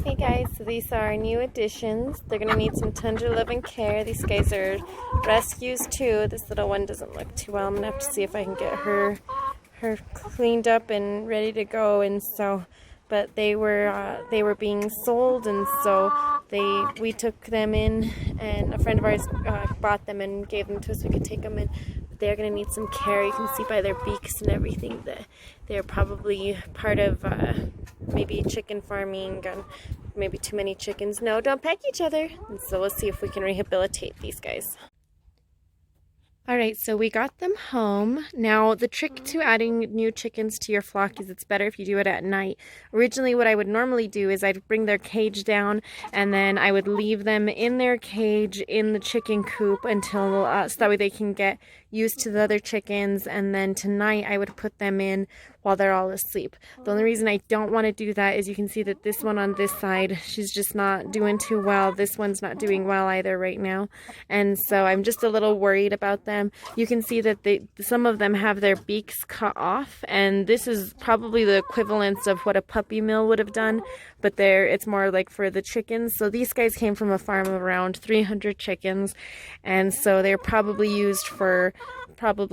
Hey guys, so these are our new additions. They're going to need some tender love and care. These guys are rescues too. This little one doesn't look too well. I'm going to have to see if I can get her cleaned up and ready to go. And so, but they were being sold, and so we took them in, and a friend of ours bought them and gave them to us so we could take them in. But they're going to need some care. You can see by their beaks and everything that they're probably part of maybe chicken farming, and maybe too many chickens. No, don't peck each other. And so we'll see if we can rehabilitate these guys. Alright, so we got them home. Now, the trick to adding new chickens to your flock is it's better if you do it at night. Originally, what I would normally do is I'd bring their cage down, and then I would leave them in their cage in the chicken coop until, so that way they can get used to the other chickens, and then tonight I would put them in while they're all asleep. The only reason I don't want to do that is you can see that this one on this side, she's just not doing too well. This one's not doing well either right now, and so I'm just a little worried about them. You can see that some of them have their beaks cut off, and this is probably the equivalence of what a puppy mill would have done, but it's more like for the chickens. So these guys came from a farm of around 300 chickens, and so they're probably used for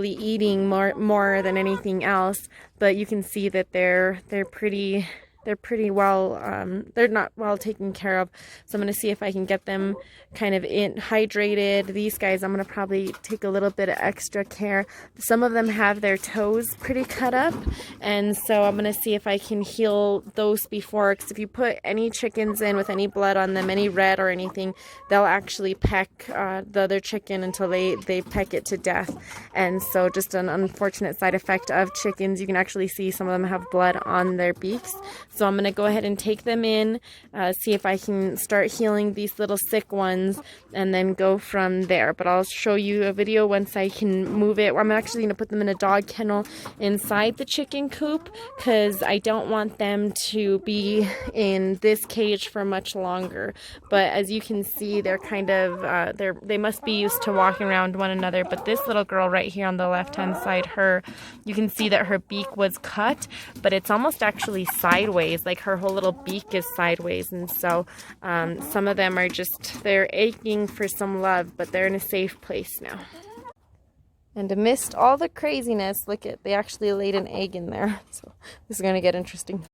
eating more than anything else. But you can see that they're pretty well, they're not well taken care of. So I'm going to see if I can get them kind of hydrated. These guys, I'm going to probably take a little bit of extra care. Some of them have their toes pretty cut up, and so I'm going to see if I can heal those before, because if you put any chickens in with any blood on them, any red or anything, they'll actually peck the other chicken until they peck it to death. And so just an unfortunate side effect of chickens, you can actually see some of them have blood on their beaks. So I'm going to go ahead and take them in, see if I can start healing these little sick ones, and then go from there. But I'll show you a video once I can move it. I'm actually going to put them in a dog kennel inside the chicken coop, because I don't want them to be in this cage for much longer. But as you can see, they're kind of, they must be used to walking around one another. But this little girl right here on the left-hand side, you can see that her beak was cut, but it's almost actually sideways. Like her whole little beak is sideways, and so some of them are they're aching for some love, but they're in a safe place now. And amidst all the craziness, look at, they actually laid an egg in there, so this is going to get interesting.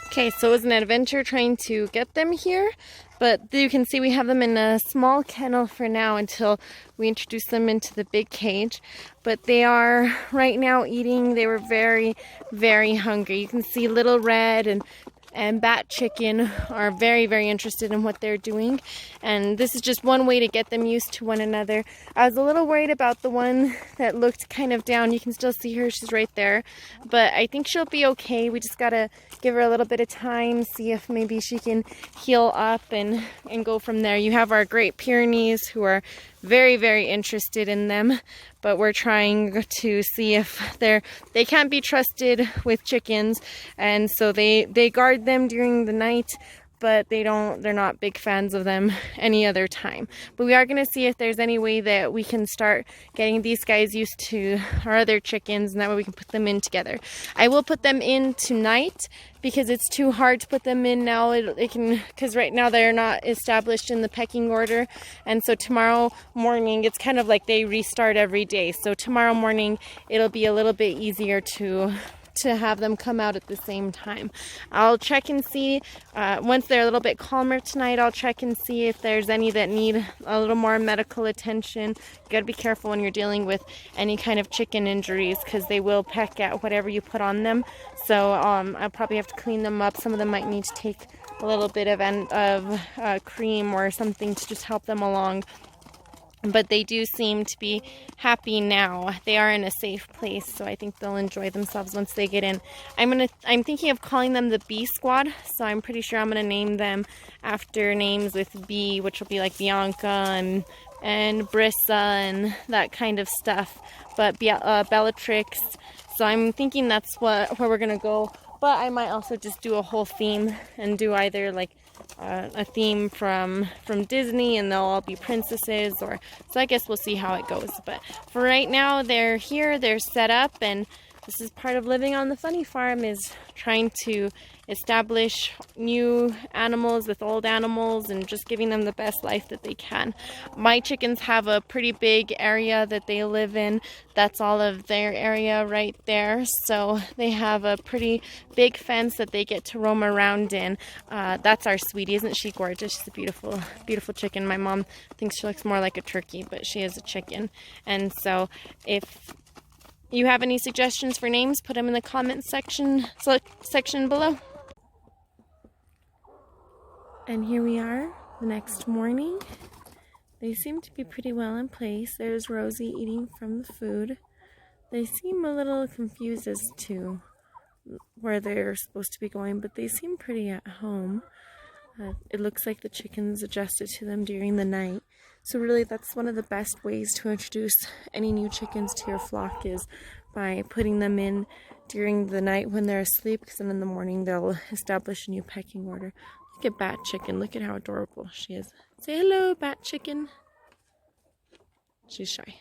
Okay, so it was an adventure trying to get them here, but you can see we have them in a small kennel for now until we introduce them into the big cage. But they are right now eating. They were very, very hungry. You can see Little Red and Bat Chicken are very, very interested in what they're doing. And this is just one way to get them used to one another. I was a little worried about the one that looked kind of down. You can still see her, she's right there. But I think she'll be okay. We just gotta give her a little bit of time, see if maybe she can heal up and go from there. You have our Great Pyrenees who are very, very interested in them, but we're trying to see if they can't be trusted with chickens, and so they guard them during the night, but they're not big fans of them any other time. But we are going to see if there's any way that we can start getting these guys used to our other chickens, and that way we can put them in together. I will put them in tonight because it's too hard to put them in now. Because right now they're not established in the pecking order, and so tomorrow morning it's kind of like they restart every day. So tomorrow morning it'll be a little bit easier to have them come out at the same time. I'll check and see, once they're a little bit calmer tonight, I'll check and see if there's any that need a little more medical attention. You gotta be careful when you're dealing with any kind of chicken injuries, because they will peck at whatever you put on them. So I'll probably have to clean them up. Some of them might need to take a little bit of cream or something to just help them along. But they do seem to be happy now. They are in a safe place, so I think they'll enjoy themselves once they get in. I'm thinking of calling them the Bee Squad, so I'm pretty sure I'm gonna name them after names with B, which will be like Bianca and Brissa and that kind of stuff. But Bellatrix. So I'm thinking that's where we're gonna go. But I might also just do a whole theme and do either like a theme from Disney, and they'll all be princesses, or so I guess we'll see how it goes. But for right now, they're here, they're set up, and this is part of living on the funny farm, is trying to establish new animals with old animals and just giving them the best life that they can. My chickens have a pretty big area that they live in. That's all of their area right there. So they have a pretty big fence that they get to roam around in. That's our Sweetie. Isn't she gorgeous? She's a beautiful, beautiful chicken. My mom thinks she looks more like a turkey, but she is a chicken. And so if you have any suggestions for names, put them in the comments section below. And here we are the next morning. They seem to be pretty well in place. There's Rosie eating from the food. They seem a little confused as to where they're supposed to be going, but they seem pretty at home. It looks like the chickens adjusted to them during the night. So really, that's one of the best ways to introduce any new chickens to your flock, is by putting them in during the night when they're asleep, because then in the morning they'll establish a new pecking order. Look at Bat Chicken. Look at how adorable she is. Say hello, Bat Chicken. She's shy.